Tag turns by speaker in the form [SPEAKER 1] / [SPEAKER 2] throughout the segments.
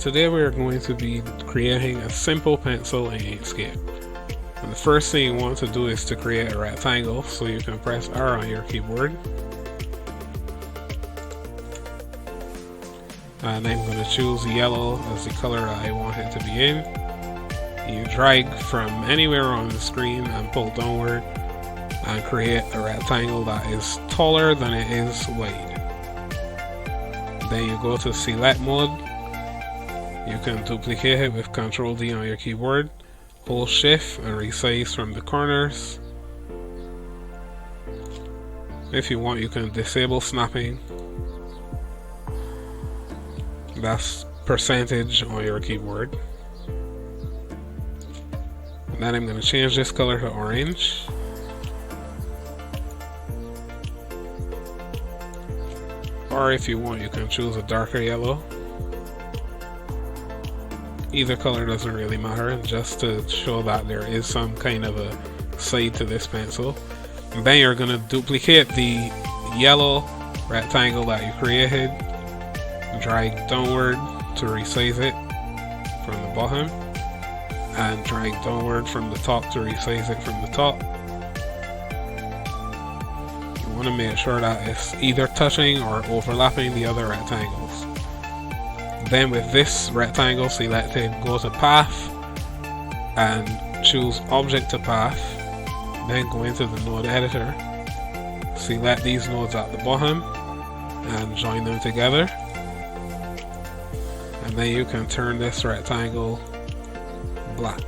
[SPEAKER 1] today we are going to be creating a simple pencil in Inkscape. And the first thing you want to do is to create a rectangle, so you can press R on your keyboard. And I'm going to choose yellow as the color that I want it to be in. You drag from anywhere on the screen and pull downward and create a rectangle that is taller than it is wide. Then you go to select mode. You can duplicate it with Ctrl D on your keyboard. Hold shift and resize from the corners. If you want, you can disable snapping. That's percentage on your keyboard. And then I'm going to change this color to orange. Or if you want, you can choose a darker yellow. Either color doesn't really matter, just to show that there is some kind of a side to this pencil. And then you're going to duplicate the yellow rectangle that you created, drag downward to resize it from the bottom, and drag downward from the top to resize it from the top. You want to make sure that it's either touching or overlapping the other rectangles. Then with this rectangle selected, go to path and choose object to path. Then go into the node editor, select these nodes at the bottom and join them together. And then you can turn this rectangle black.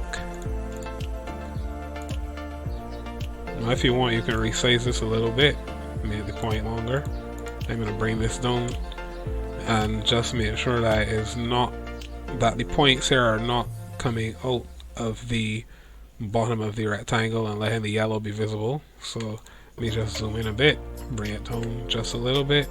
[SPEAKER 1] Now if you want, you can resize this a little bit, make the point longer. I'm going to bring this down and just make sure that the points here are not coming out of the bottom of the rectangle and letting the yellow be visible. So let me just zoom in a bit, bring it down just a little bit.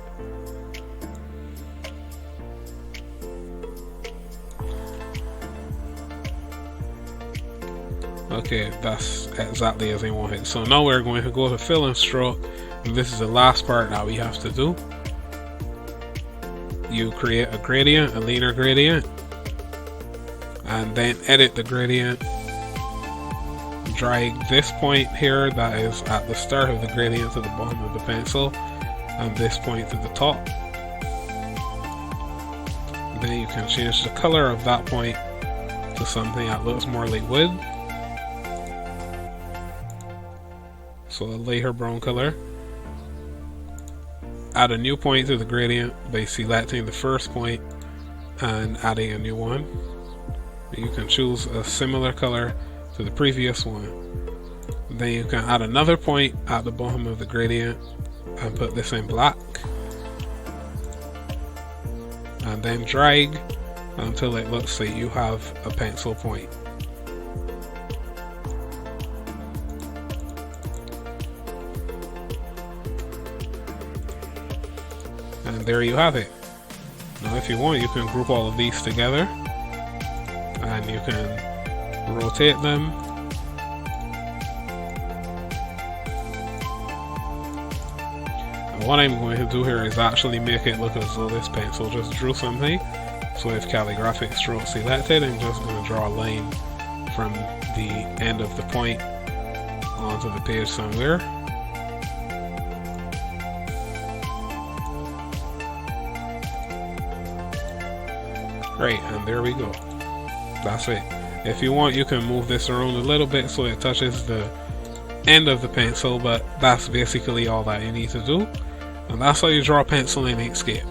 [SPEAKER 1] Okay, that's exactly as I want it. So now we're going to go to fill and stroke, and this is the last part that we have to do. You create a gradient, a linear gradient, and then edit the gradient. Drag this point here that is at the start of the gradient to the bottom of the pencil, and this point to the top. Then you can change the color of that point to something that looks more like wood. So a lighter brown color. Add a new point to the gradient by selecting the first point and adding a new one. You can choose a similar color to the previous one. Then you can add another point at the bottom of the gradient and put this in black. And then drag until it looks like you have a pencil point. And there you have it. Now if you want, you can group all of these together and you can rotate them. And what I'm going to do here is actually make it look as though this pencil just drew something. So with calligraphic stroke selected, I'm just going to draw a line from the end of the point onto the page somewhere. Right, and there we go. That's it. If you want, you can move this around a little bit so it touches the end of the pencil, but that's basically all that you need to do. And that's how you draw a pencil in Inkscape.